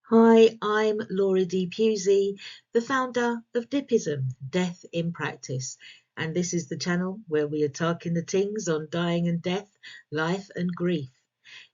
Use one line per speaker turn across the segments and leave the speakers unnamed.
Hi, I'm Laura D. Pusey, the founder of Dippism, Death in Practice. And this is the channel where we are talking the things on dying and death, life and grief.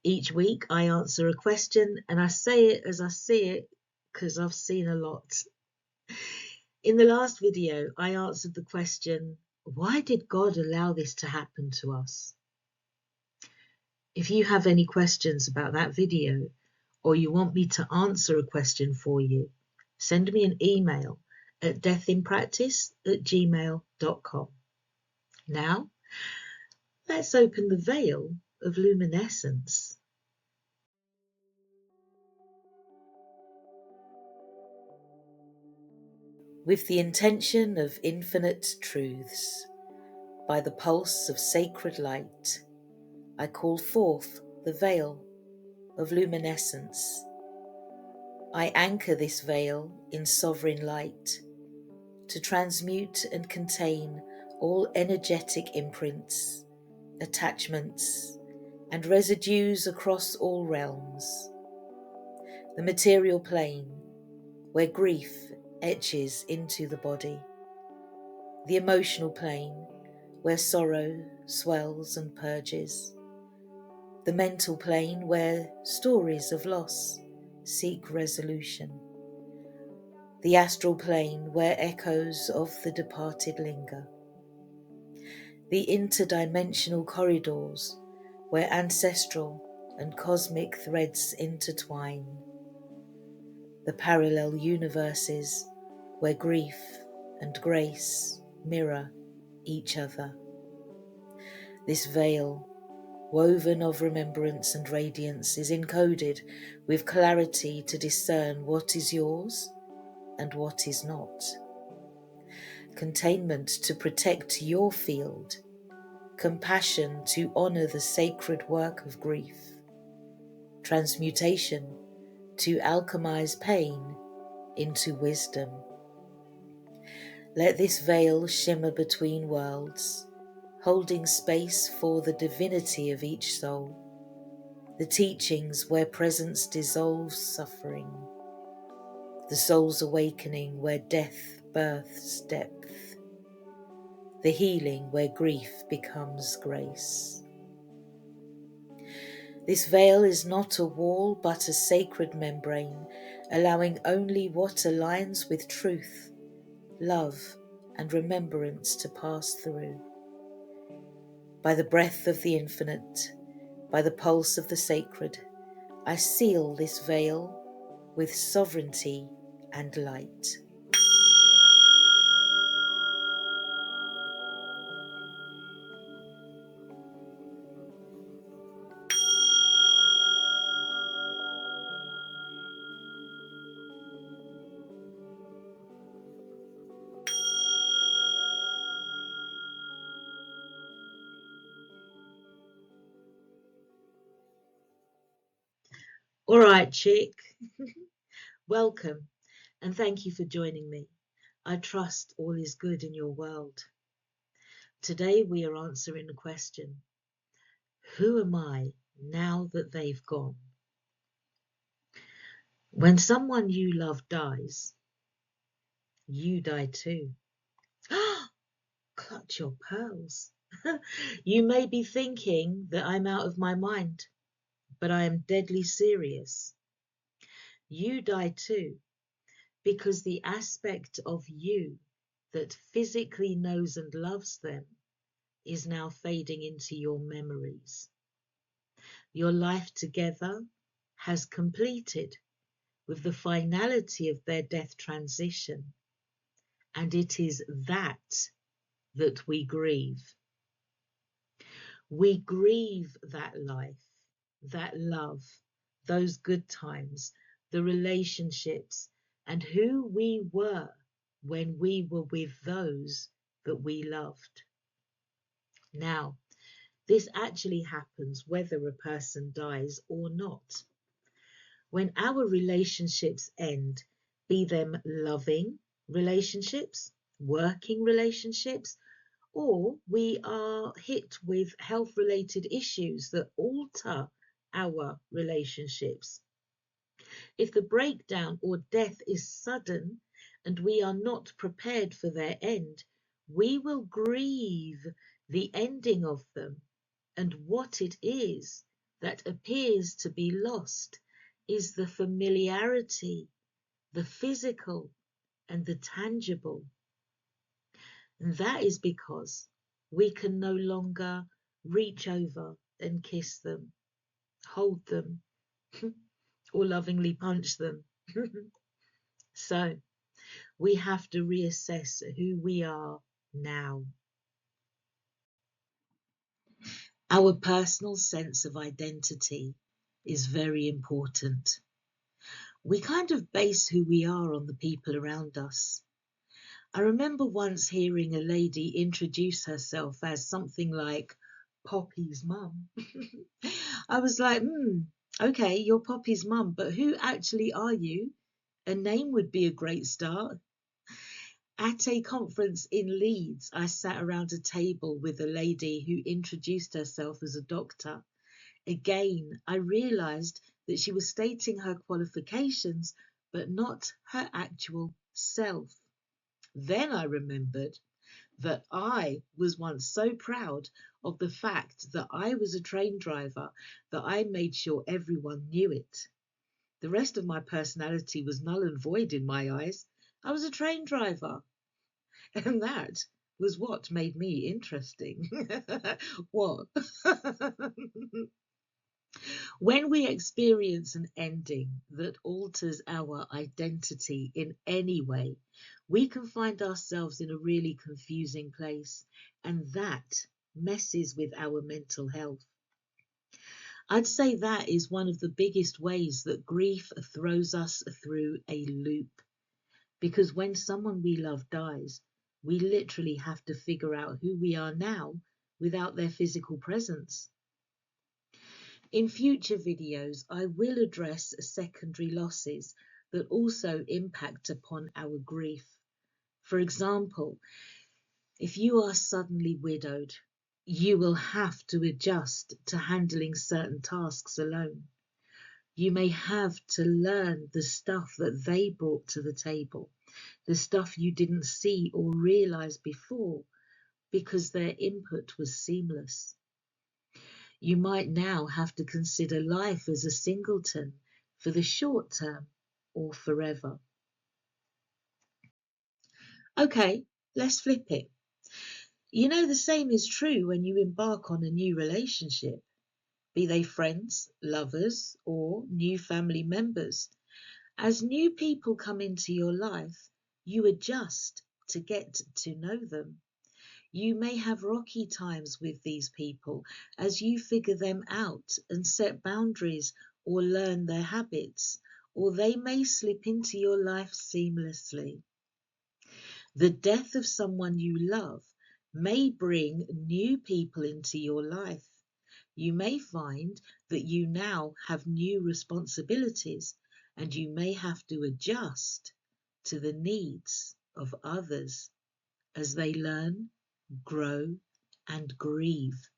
Each week I answer a question and I say it as I see it because I've seen a lot. In the last video, I answered the question, why did God allow this to happen to us? If you have any questions about that video, or you want me to answer a question for you, send me an email at deathinpractice@gmail.com. Now, let's open the veil of luminescence. With the intention of infinite truths, by the pulse of sacred light, I call forth the veil of luminescence. I anchor this veil in sovereign light to transmute and contain all energetic imprints, attachments, and residues across all realms. The material plane, where grief etches into the body. The emotional plane, where sorrow swells and purges. The mental plane, where stories of loss seek resolution. The astral plane, where echoes of the departed linger. The interdimensional corridors, where ancestral and cosmic threads intertwine. The parallel universes, where grief and grace mirror each other. This veil, woven of remembrance and radiance, is encoded with clarity to discern what is yours and what is not. Containment to protect your field. Compassion to honour the sacred work of grief. Transmutation to alchemize pain into wisdom. Let this veil shimmer between worlds, holding space for the divinity of each soul, the teachings where presence dissolves suffering, the soul's awakening where death births depth, the healing where grief becomes grace. This veil is not a wall but a sacred membrane, allowing only what aligns with truth, love, and remembrance to pass through. By the breath of the infinite, by the pulse of the sacred, I seal this veil with sovereignty and light. All right, chick. Welcome, and thank you for joining me. I trust all is good in your world. Today we are answering the question, who am I now that they've gone? When someone you love dies, you die too. Clutch your pearls. You may be thinking that I'm out of my mind, but I am deadly serious. You die too, because the aspect of you that physically knows and loves them is now fading into your memories. Your life together has completed with the finality of their death transition, and it is that we grieve. We grieve that life, that love, those good times, the relationships, and who we were when we were with those that we loved. Now, this actually happens whether a person dies or not. When our relationships end, be them loving relationships, working relationships, or we are hit with health-related issues that alter our relationships, If the breakdown or death is sudden and we are not prepared for their end, we will grieve the ending of them. And what it is that appears to be lost is the familiarity, the physical, and the tangible. And that is because we can no longer reach over and kiss them, hold them, or lovingly punch them. So we have to reassess who we are now. Our personal sense of identity is very important. We kind of base who we are on the people around us. I remember once hearing a lady introduce herself as something like Poppy's mum. I was like, okay, you're Poppy's mum, but who actually are you? A name would be a great start. At a conference in Leeds, I sat around a table with a lady who introduced herself as a doctor. Again, I realised that she was stating her qualifications, but not her actual self. Then I remembered that I was once so proud of the fact that I was a train driver that I made sure everyone knew it. The rest of my personality was null and void in my eyes. I was a train driver. And that was what made me interesting. What? When we experience an ending that alters our identity in any way, we can find ourselves in a really confusing place, and that messes with our mental health. I'd say that is one of the biggest ways that grief throws us through a loop. Because when someone we love dies, we literally have to figure out who we are now without their physical presence. In future videos, I will address secondary losses that also impact upon our grief. For example, if you are suddenly widowed, you will have to adjust to handling certain tasks alone. You may have to learn the stuff that they brought to the table, the stuff you didn't see or realize before because their input was seamless. You might now have to consider life as a singleton for the short term or forever. Okay, let's flip it. You know, the same is true when you embark on a new relationship, be they friends, lovers, or new family members. As new people come into your life, you adjust to get to know them. You may have rocky times with these people as you figure them out and set boundaries or learn their habits, or they may slip into your life seamlessly. The death of someone you love may bring new people into your life. You may find that you now have new responsibilities and you may have to adjust to the needs of others as they learn, grow, and grieve.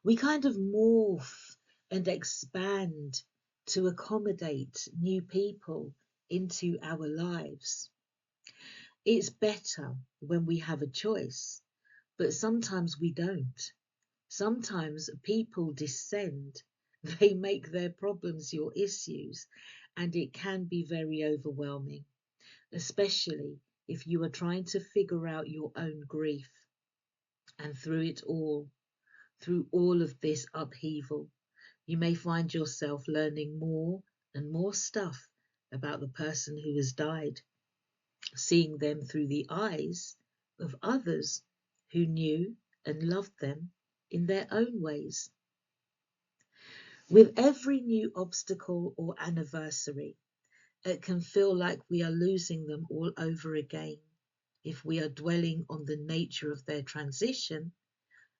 We kind of morph and expand to accommodate new people into our lives. It's better when we have a choice, but sometimes we don't. Sometimes people descend, they make their problems your issues, and it can be very overwhelming, especially if you are trying to figure out your own grief. And through all of this upheaval, you may find yourself learning more and more stuff about the person who has died, seeing them through the eyes of others who knew and loved them in their own ways. With every new obstacle or anniversary, it can feel like we are losing them all over again if we are dwelling on the nature of their transition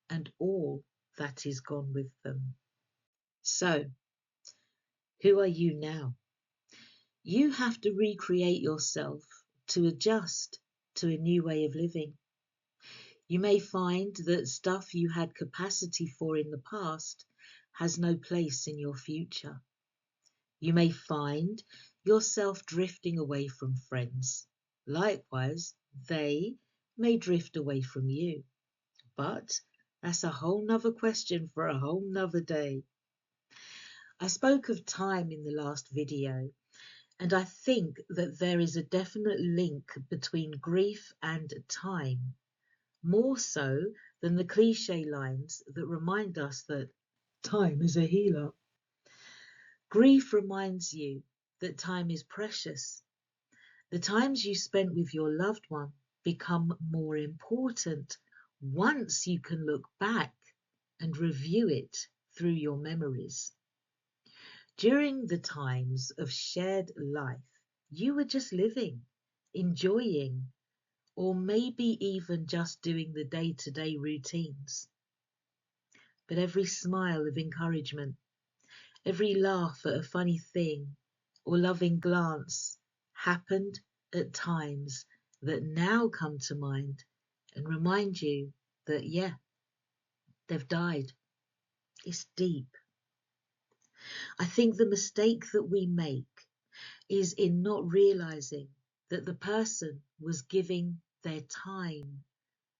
and all that is gone with them. So, who are you now? You have to recreate yourself to adjust to a new way of living. You may find that stuff you had capacity for in the past has no place in your future. You may find yourself drifting away from friends. Likewise, they may drift away from you. But that's a whole nother question for a whole nother day. I spoke of time in the last video, and I think that there is a definite link between grief and time, more so than the cliche lines that remind us that time is a healer. Grief reminds you that time is precious. The times you spent with your loved one become more important once you can look back and review it through your memories. During the times of shared life, you were just living, enjoying, or maybe even just doing the day-to-day routines. But every smile of encouragement, every laugh at a funny thing or loving glance happened at times that now come to mind and remind you that, yeah, they've died. It's deep. I think the mistake that we make is in not realizing that the person was giving their time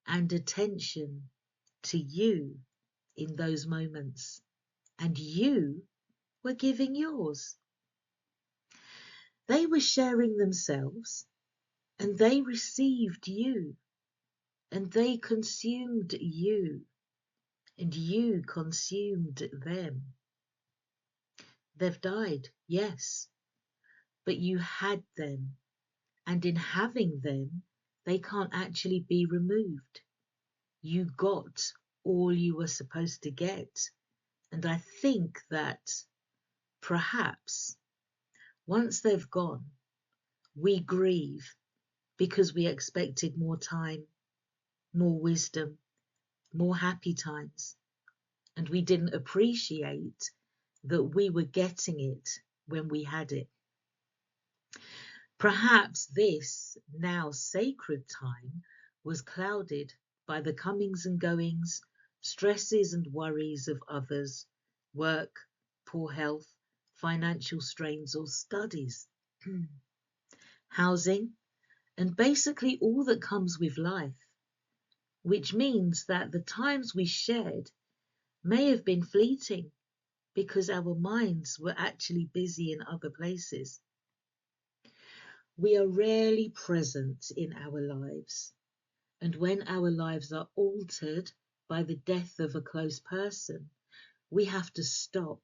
and attention to you in those moments, and you were giving yours. They were sharing themselves, and they received you, and they consumed you, and you consumed them. They've died, yes, but you had them, and in having them, they can't actually be removed. You got all you were supposed to get, and I think that perhaps once they've gone, we grieve because we expected more time, more wisdom, more happy times, and we didn't appreciate that we were getting it when we had it. Perhaps this now sacred time was clouded by the comings and goings, stresses and worries of others, work, poor health, financial strains or studies, housing, and basically all that comes with life, which means that the times we shared may have been fleeting because our minds were actually busy in other places. We are rarely present in our lives, and when our lives are altered by the death of a close person, we have to stop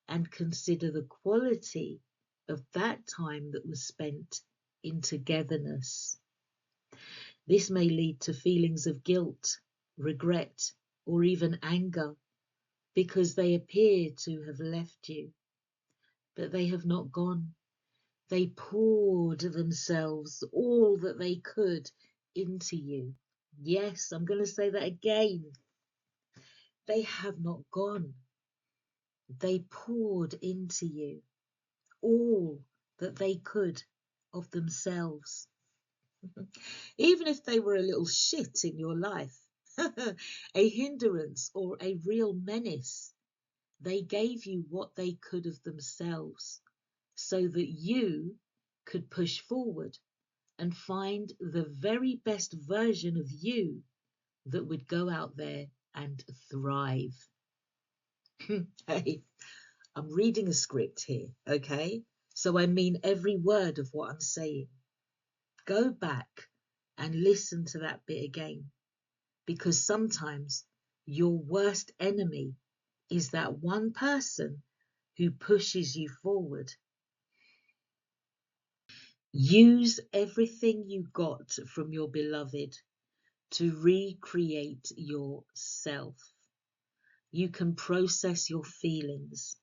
and consider the quality of that time that was spent in togetherness. This may lead to feelings of guilt, regret, or even anger because they appear to have left you, but they have not gone. They poured themselves all that they could into you. Yes, I'm going to say that again. They have not gone. They poured into you all that they could of themselves. Even if they were a little shit in your life, a hindrance or a real menace, they gave you what they could of themselves so that you could push forward and find the very best version of you that would go out there and thrive. Hey, I'm reading a script here, okay? So I mean every word of what I'm saying. Go back and listen to that bit again, because sometimes your worst enemy is that one person who pushes you forward. Use everything you got from your beloved to recreate yourself. You can process your feelings,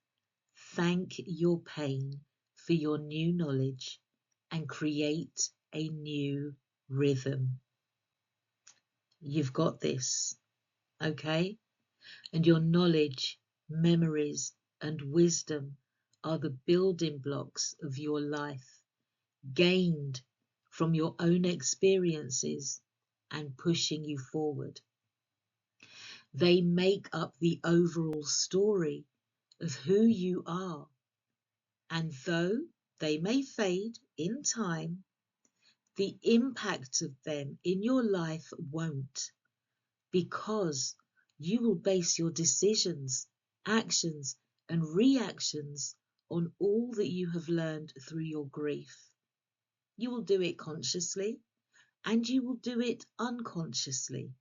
thank your pain for your new knowledge, and create a new rhythm. You've got this, okay? And your knowledge, memories, and wisdom are the building blocks of your life, gained from your own experiences and pushing you forward. They make up the overall story of who you are, And though they may fade in time, the impact of them in your life won't, because you will base your decisions, actions, and reactions on all that you have learned through your grief. You will do it consciously and you will do it unconsciously.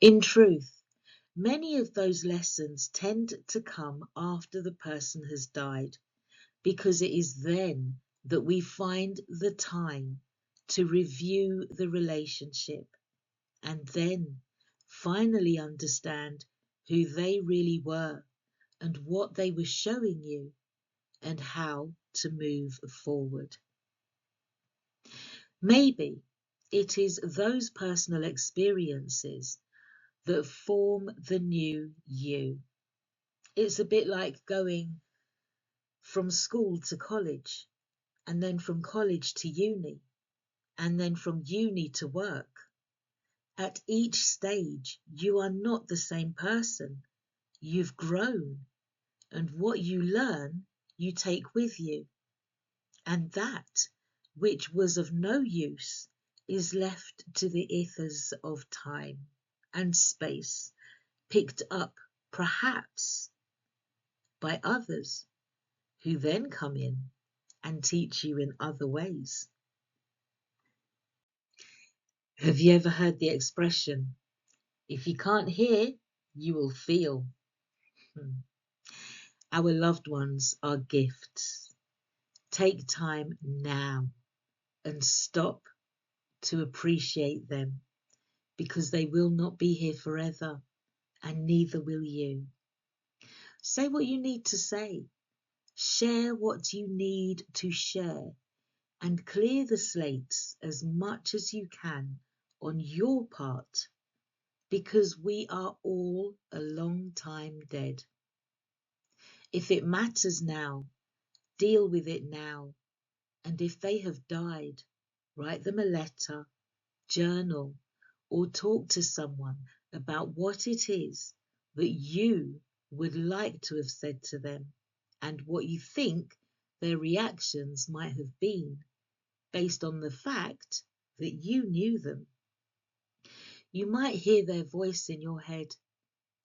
In truth, many of those lessons tend to come after the person has died, because it is then that we find the time to review the relationship and then finally understand who they really were and what they were showing you and how to move forward. Maybe it is those personal experiences that form the new you. It's a bit like going from school to college, and then from college to uni, and then from uni to work. At each stage, you are not the same person. You've grown, and what you learn, you take with you. And that which was of no use is left to the ethers of time and space, picked up perhaps by others who then come in and teach you in other ways. Have you ever heard the expression, if you can't hear, you will feel? Our loved ones are gifts. Take time now and stop to appreciate them, because they will not be here forever, and neither will you. Say what you need to say. Share what you need to share, and clear the slates as much as you can on your part, because we are all a long time dead. If it matters now, deal with it now. And if they have died, write them a letter, journal, or talk to someone about what it is that you would like to have said to them and what you think their reactions might have been based on the fact that you knew them. You might hear their voice in your head.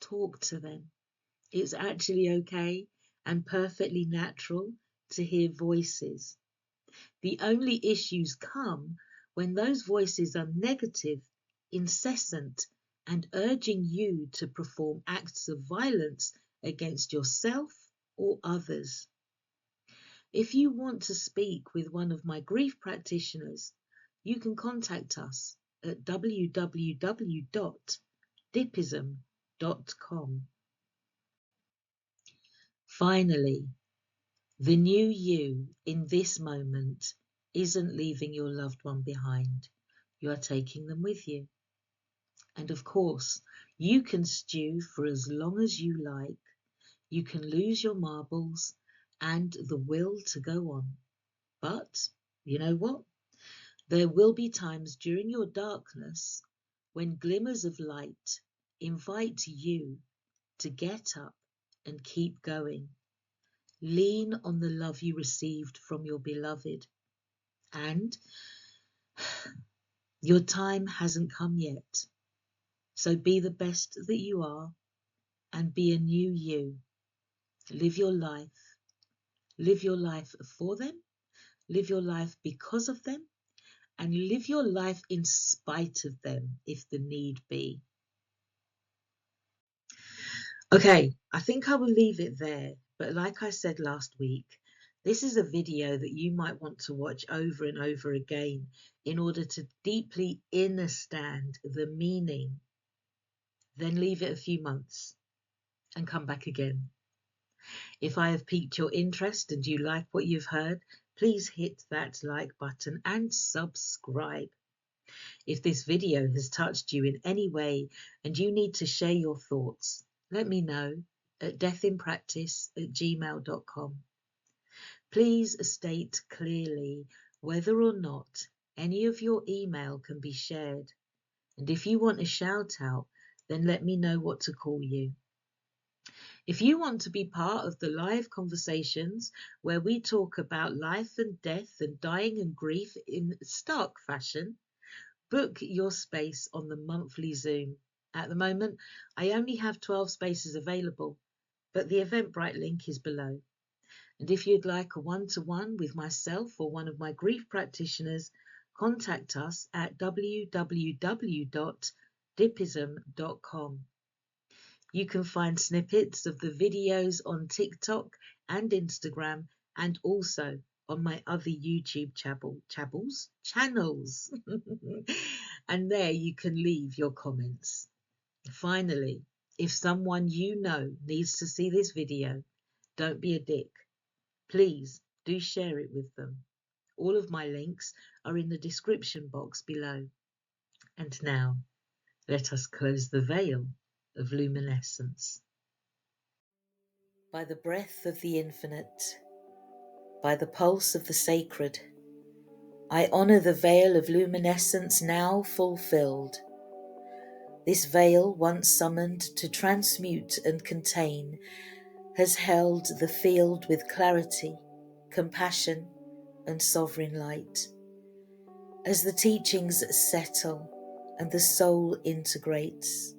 Talk to them. It's actually okay and perfectly natural to hear voices. The only issues come when those voices are negative, incessant, and urging you to perform acts of violence against yourself or others. If you want to speak with one of my grief practitioners, you can contact us at www.dipism.com. Finally, the new you in this moment isn't leaving your loved one behind. You are taking them with you. And of course, you can stew for as long as you like. You can lose your marbles and the will to go on. But you know what? There will be times during your darkness when glimmers of light invite you to get up and keep going. Lean on the love you received from your beloved. And your time hasn't come yet. So be the best that you are and be a new you. Live your life. Live your life for them. Live your life because of them. And live your life in spite of them if the need be. Okay, I think I will leave it there. But like I said last week, this is a video that you might want to watch over and over again in order to deeply understand the meaning. Then leave it a few months and come back again. If I have piqued your interest and you like what you've heard, please hit that like button and subscribe. If this video has touched you in any way and you need to share your thoughts, let me know at deathinpractice@gmail.com. Please state clearly whether or not any of your email can be shared. And if you want a shout out, then let me know what to call you. If you want to be part of the live conversations where we talk about life and death and dying and grief in stark fashion, book your space on the monthly Zoom. At the moment, I only have 12 spaces available, but the Eventbrite link is below. And if you'd like a one-to-one with myself or one of my grief practitioners, contact us at www.dipism.com. You can find snippets of the videos on TikTok and Instagram, and also on my other YouTube channels. And there you can leave your comments. Finally, if someone you know needs to see this video, don't be a dick. Please do share it with them. All of my links are in the description box below. And now, let us close the veil of luminescence. By the breath of the infinite, by the pulse of the sacred, I honour the veil of luminescence now fulfilled. This veil, once summoned to transmute and contain, has held the field with clarity, compassion, and sovereign light. As the teachings settle and the soul integrates,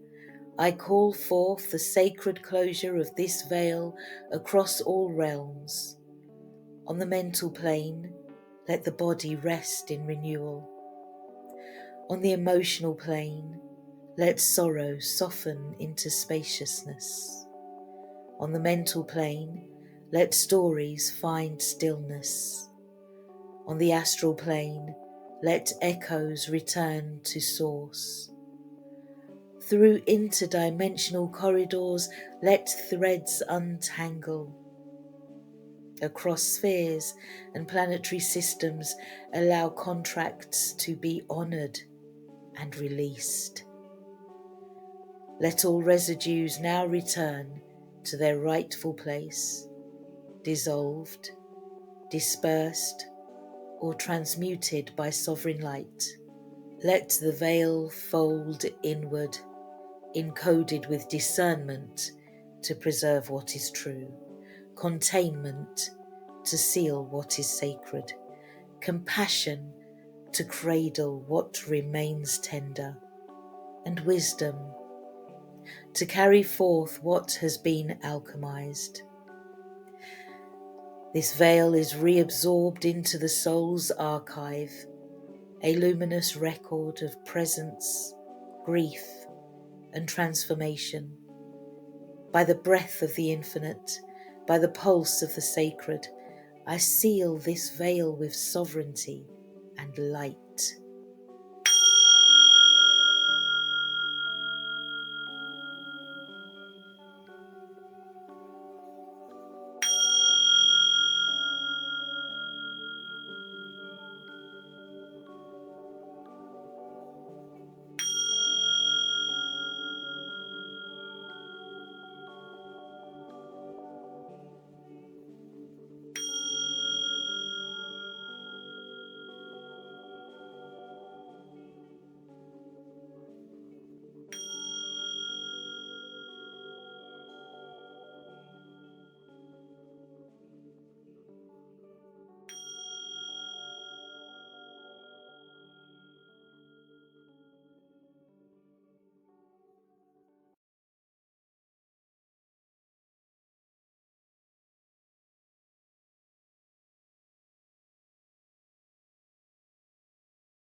I call forth the sacred closure of this veil across all realms. On the mental plane, let the body rest in renewal. On the emotional plane, let sorrow soften into spaciousness. On the mental plane, let stories find stillness. On the astral plane, let echoes return to source. Through interdimensional corridors, let threads untangle. Across spheres and planetary systems, allow contracts to be honoured and released. Let all residues now return to their rightful place, dissolved, dispersed, or transmuted by sovereign light. Let the veil fold inward, encoded with discernment to preserve what is true, containment to seal what is sacred, compassion to cradle what remains tender, and wisdom to carry forth what has been alchemized. This veil is reabsorbed into the soul's archive, a luminous record of presence, grief, and transformation. By the breath of the infinite, by the pulse of the sacred, I seal this veil with sovereignty and light.